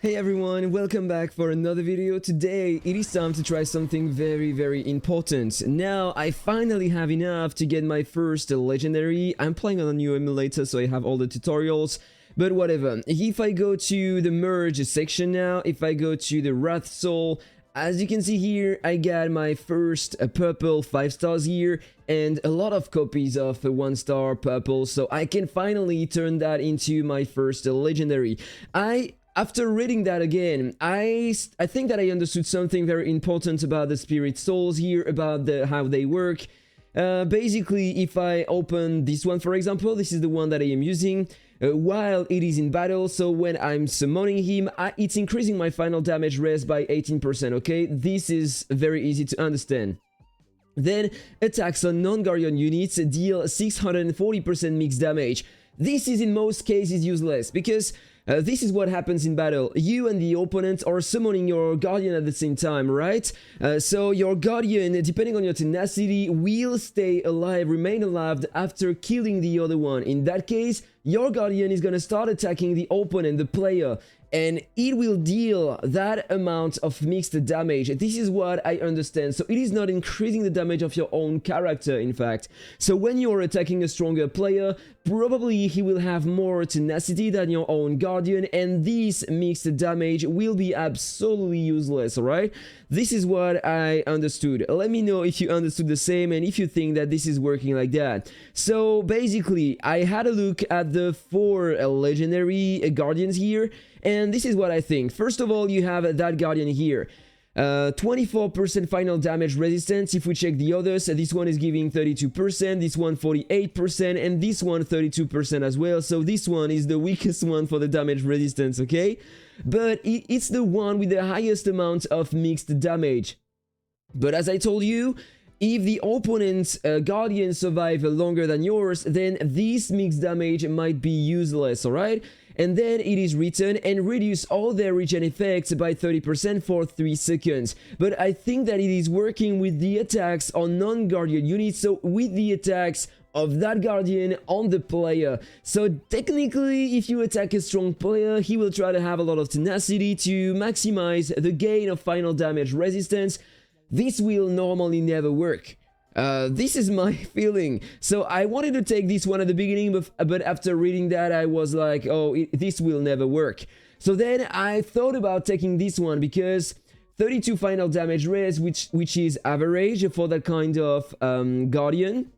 Hey everyone, welcome back for another video. Today it is time to try something very important. Now I finally have enough to get my first legendary. I'm playing on a new emulator, so I have all the tutorials, but whatever. If I go to the merge section now, if I go to the Wrath Soul, as you can see here, I got my first purple 5 stars here and a lot of copies of 1 star purple, so I can finally turn that into my first legendary. After reading that again, I think that I understood something very important about the spirit souls here, about how they work. Basically, if I open this one, for example, this is the one that I am using, while it is in battle, so when I'm summoning him, it's increasing my final damage res by 18%, okay? This is very easy to understand. Then, attacks on non-guardian units deal 640% mixed damage. This is in most cases useless, because this is what happens in battle. You and the opponent are summoning your guardian at the same time, right? So your guardian, depending on your tenacity, will stay alive, remain alive after killing the other one. In that case, your guardian is gonna start attacking the opponent, the player, and it will deal that amount of mixed damage. This is what I understand. So it is not increasing the damage of your own character, in fact. So when you're attacking a stronger player, probably he will have more tenacity than your own guardian, and this mixed damage will be absolutely useless, alright? This is what I understood. Let me know if you understood the same and if you think that this is working like that. So basically, I had a look at the 4 legendary guardians here, and this is what I think. First of all, you have that guardian here. 24% final damage resistance. If we check the others, this one is giving 32%, this one 48%, and this one 32% as well. So this one is the weakest one for the damage resistance, okay? But it's the one with the highest amount of mixed damage. But as I told you, if the opponent's guardian survive longer than yours, then this mixed damage might be useless, alright? And then it is written and reduce all their regen effects by 30% for 3 seconds. But I think that it is working with the attacks on non-guardian units, so with the attacks of that guardian on the player. So technically, if you attack a strong player, he will try to have a lot of tenacity to maximize the gain of final damage resistance. This will normally never work. This is my feeling. So I wanted to take this one at the beginning, but after reading that, I was like, oh, this will never work. So then I thought about taking this one because 32 final damage res, which is average for that kind of guardian.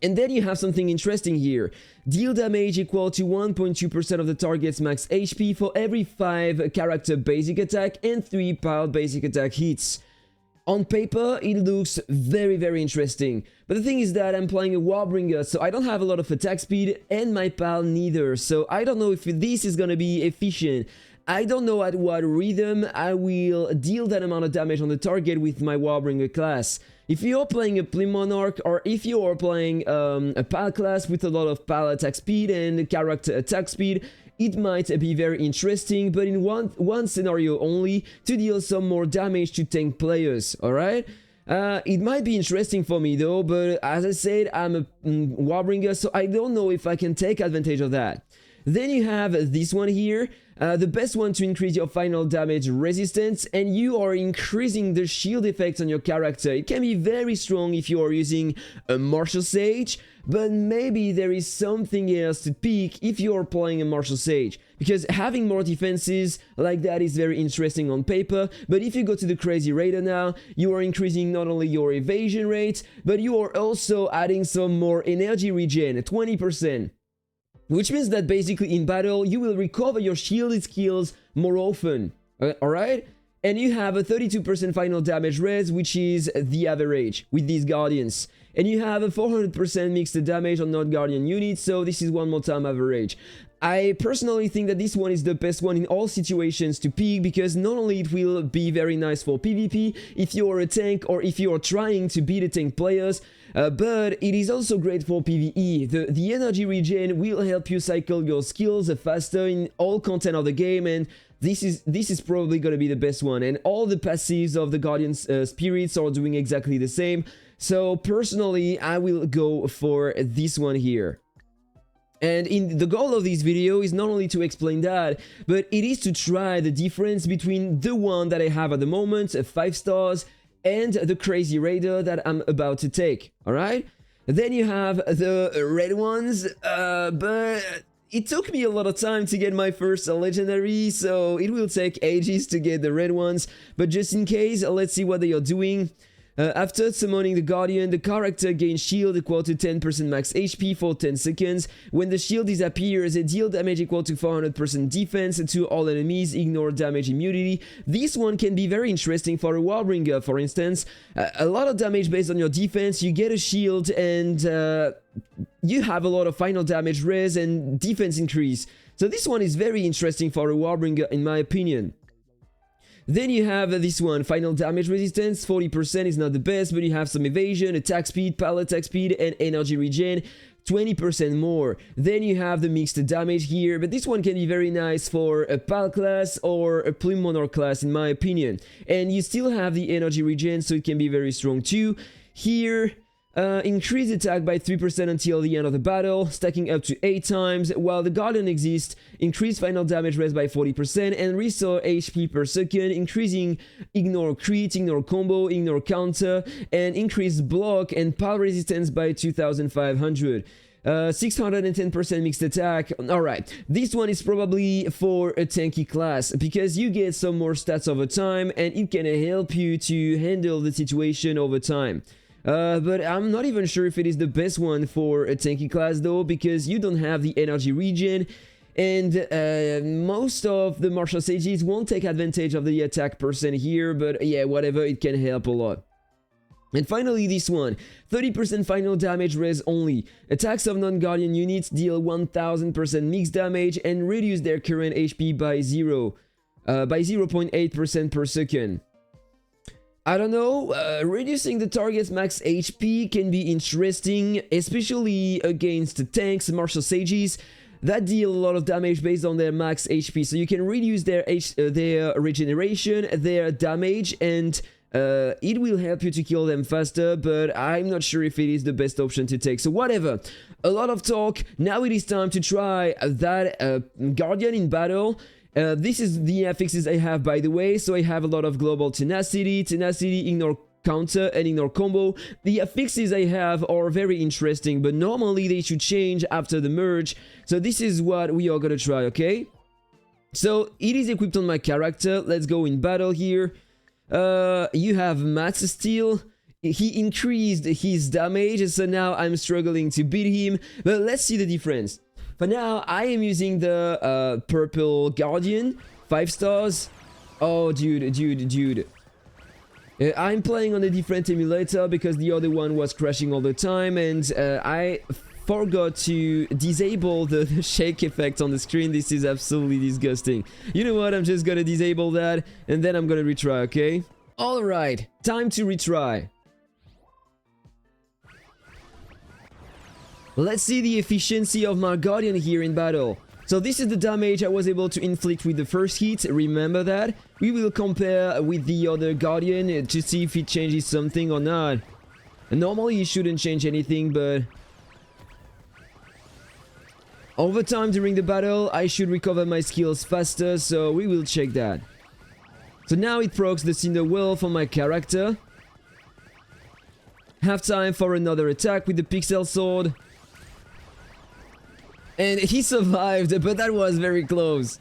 And then you have something interesting here. Deal damage equal to 1.2% of the target's max HP for every 5 character basic attack and 3 pile basic attack hits. On paper, it looks very interesting, but the thing is that I'm playing a Warbringer, so I don't have a lot of attack speed, and my pal neither, so I don't know if this is gonna be efficient. I don't know at what rhythm I will deal that amount of damage on the target with my Warbringer class. If you're playing a Plim Monarch, or if you are playing a pal class with a lot of pal attack speed and character attack speed, it might be very interesting, but in one scenario only, to deal some more damage to tank players, alright? It might be interesting for me though, but as I said, I'm a Warbringer, so I don't know if I can take advantage of that. Then you have this one here, the best one to increase your final damage resistance, and you are increasing the shield effects on your character. It can be very strong if you are using a Martial Sage, but maybe there is something else to pick if you are playing a Martial Sage, because having more defenses like that is very interesting on paper, but if you go to the Crazy Raider now, you are increasing not only your evasion rate, but you are also adding some more energy regen, 20%. Which means that basically in battle, you will recover your shielded skills more often, alright? And you have a 32% final damage res, which is the average with these guardians. And you have a 400% mixed damage on non-guardian units, so this is one more time average. I personally think that this one is the best one in all situations to pick, because not only it will be very nice for PvP if you are a tank or if you are trying to beat the tank players, but it is also great for PvE. The energy regen will help you cycle your skills faster in all content of the game, and this is probably gonna be the best one. And all the passives of the Guardian spirits are doing exactly the same. So personally, I will go for this one here. And the goal of this video is not only to explain that, but it is to try the difference between the one that I have at the moment, 5 stars, and the crazy raider that I'm about to take, alright? Then you have the red ones, but it took me a lot of time to get my first legendary, so it will take ages to get the red ones, but just in case, let's see what they are doing. After summoning the Guardian, the character gains shield equal to 10% max HP for 10 seconds. When the shield disappears, it deals damage equal to 400% defense to all enemies, ignore damage immunity. This one can be very interesting for a Warbringer, for instance. A lot of damage based on your defense, you get a shield and you have a lot of final damage res and defense increase. So this one is very interesting for a Warbringer in my opinion. Then you have this one, final damage resistance, 40% is not the best, but you have some evasion, attack speed, pal attack speed, and energy regen, 20% more. Then you have the mixed damage here, but this one can be very nice for a pal class or a plume monarch class in my opinion. And you still have the energy regen, so it can be very strong too. Here, increase attack by 3% until the end of the battle, stacking up to 8 times. While the Guardian exists, increase final damage res by 40% and restore HP per second, increasing ignore crit, ignore combo, ignore counter, and increase block and power resistance by 2500. 610% mixed attack. Alright, this one is probably for a tanky class because you get some more stats over time and it can help you to handle the situation over time. But I'm not even sure if it is the best one for a tanky class though, because you don't have the energy regen, and most of the martial sages won't take advantage of the attack percent here, but yeah, whatever, it can help a lot. And finally this one, 30% final damage res only. Attacks of non-guardian units deal 1000% mixed damage and reduce their current HP by 0.8% per second. I don't know, reducing the target's max HP can be interesting, especially against tanks, martial sages that deal a lot of damage based on their max HP. So you can reduce their regeneration, their damage, and it will help you to kill them faster, but I'm not sure if it is the best option to take. So whatever, a lot of talk, now it is time to try that Guardian in battle. This is the affixes I have, by the way, so I have a lot of global tenacity, ignore counter, and ignore combo. The affixes I have are very interesting, but normally they should change after the merge, so this is what we are gonna try, okay? So, it is equipped on my character, let's go in battle here. You have Matt's Steel. He increased his damage, so now I'm struggling to beat him, but let's see the difference. For now, I am using the purple Guardian, 5 stars. Oh, dude. I'm playing on a different emulator because the other one was crashing all the time, and I forgot to disable the shake effect on the screen. This is absolutely disgusting. You know what? I'm just gonna disable that, and then I'm gonna retry, okay? Alright, time to retry. Let's see the efficiency of my Guardian here in battle. So this is the damage I was able to inflict with the first hit, remember that? We will compare with the other Guardian to see if it changes something or not. And normally it shouldn't change anything, but over time during the battle I should recover my skills faster, so we will check that. So now it procs the Cinder Wolf on my character. Have time for another attack with the Pixel Sword. And he survived, but that was very close.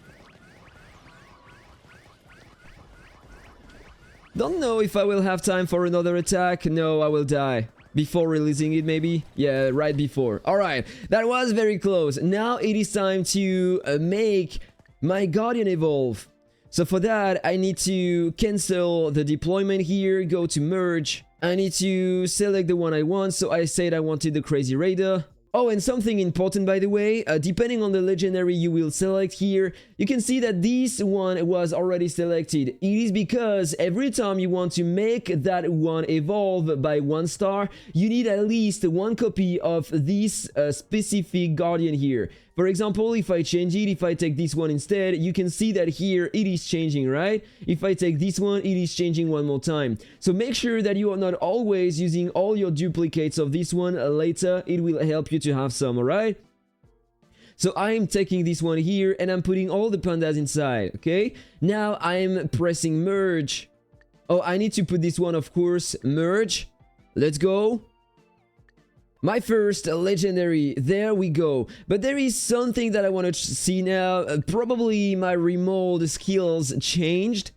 Don't know if I will have time for another attack. No, I will die. Before releasing it, maybe? Yeah, right before. Alright, that was very close. Now it is time to make my Guardian evolve. So for that, I need to cancel the deployment here, go to merge. I need to select the one I want, so I said I wanted the Crazy Raider. Oh, and something important, by the way, depending on the legendary you will select here, you can see that this one was already selected. It is because every time you want to make that one evolve by 1 star, you need at least 1 copy of this specific Guardian here. For example, if I change it, if I take this one instead, you can see that here it is changing, right? If I take this one, it is changing one more time. So make sure that you are not always using all your duplicates of this one later. It will help you to have some, alright? So I'm taking this one here and I'm putting all the pandas inside, okay? Now I'm pressing merge. Oh, I need to put this one, of course, merge. Let's go. My first legendary, there we go. But there is something that I want to see now. Probably my Remold skills changed.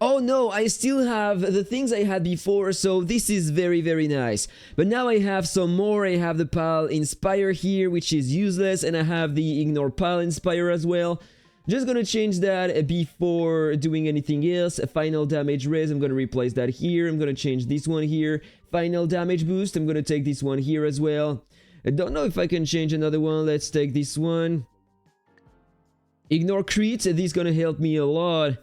Oh no, I still have the things I had before, so this is very, very nice. But now I have some more. I have the Pal Inspire here, which is useless, and I have the Ignore Pal Inspire as well. Just gonna change that before doing anything else. Final damage raise, I'm gonna replace that here. I'm gonna change this one here. Final damage boost, I'm gonna take this one here as well. I don't know if I can change another one. Let's take this one. Ignore crit, this is gonna help me a lot.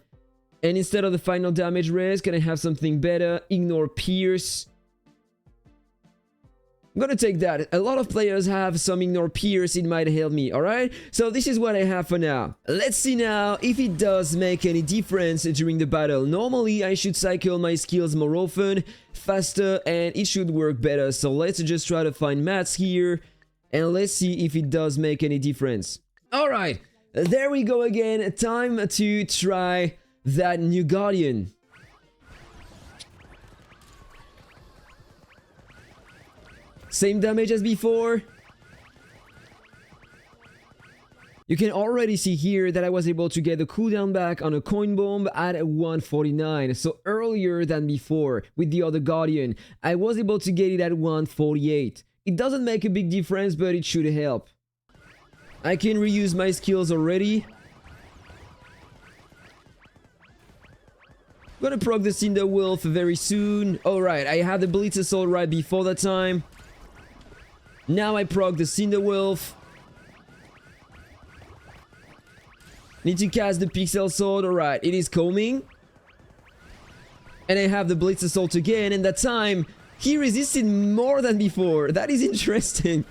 And instead of the final damage raise, can I have something better? Ignore pierce. I'm gonna take that. A lot of players have some ignore pierce, it might help me, alright? So this is what I have for now. Let's see now if it does make any difference during the battle. Normally I should cycle my skills more often, faster, and it should work better. So let's just try to find mats here, and let's see if it does make any difference. Alright, there we go again. Time to try that new Guardian. Same damage as before. You can already see here that I was able to get the cooldown back on a coin bomb at 149. So earlier than before with the other Guardian, I was able to get it at 148. It doesn't make a big difference, but it should help. I can reuse my skills already. Gonna proc the Cinder Wolf very soon. Alright, I had the Blitz Assault right before that time. Now I proc the Cinder Wolf. Need to cast the Pixel Sword. Alright, it is coming. And I have the Blitz Assault again, and that time he resisted more than before. That is interesting.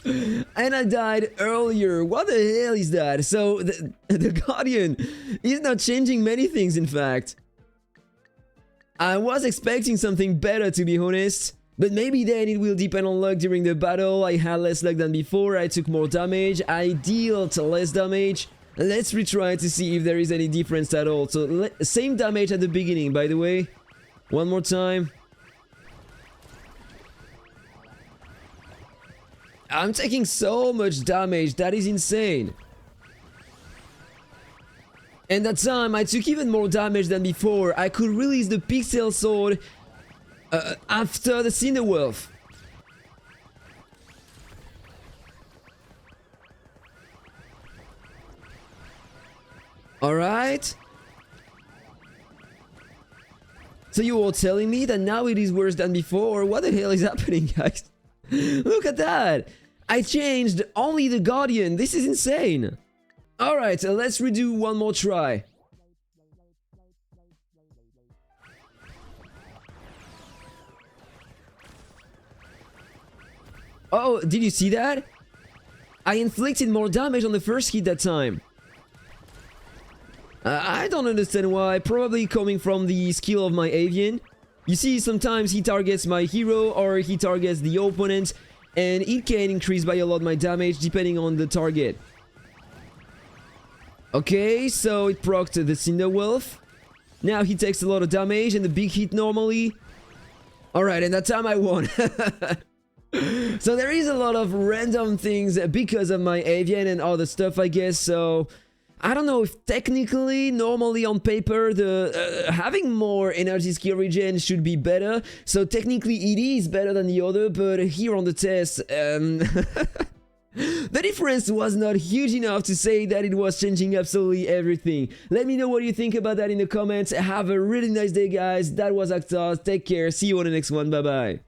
And I died earlier. What the hell is that? So the Guardian is not changing many things, in fact. I was expecting something better, to be honest. But maybe then it will depend on luck during the battle. I had less luck than before. I took more damage. I dealt less damage. Let's retry to see if there is any difference at all. So same damage at the beginning, by the way. One more time. I'm taking so much damage. That is insane. And that time I took even more damage than before. I could release the Pixel Sword after the Cinder Wolf. Alright. So you were telling me that now it is worse than before? What the hell is happening, guys? Look at that! I changed only the Guardian. This is insane. Alright, let's redo one more try. Oh, did you see that? I inflicted more damage on the first hit that time. I don't understand why. Probably coming from the skill of my avian. You see, sometimes he targets my hero or he targets the opponent, and it can increase by a lot my damage depending on the target. Okay, so it procced the Cinder Wolf. Now he takes a lot of damage and the big hit normally. Alright, and that time I won. So there is a lot of random things because of my avian and other stuff, I guess. So I don't know if technically, normally on paper, the having more energy skill regen should be better. So technically it is better than the other, but here on the test, the difference was not huge enough to say that it was changing absolutely everything. Let me know what you think about that in the comments. Have a really nice day, guys. That was Aptoide. Take care. See you on the next one. Bye bye.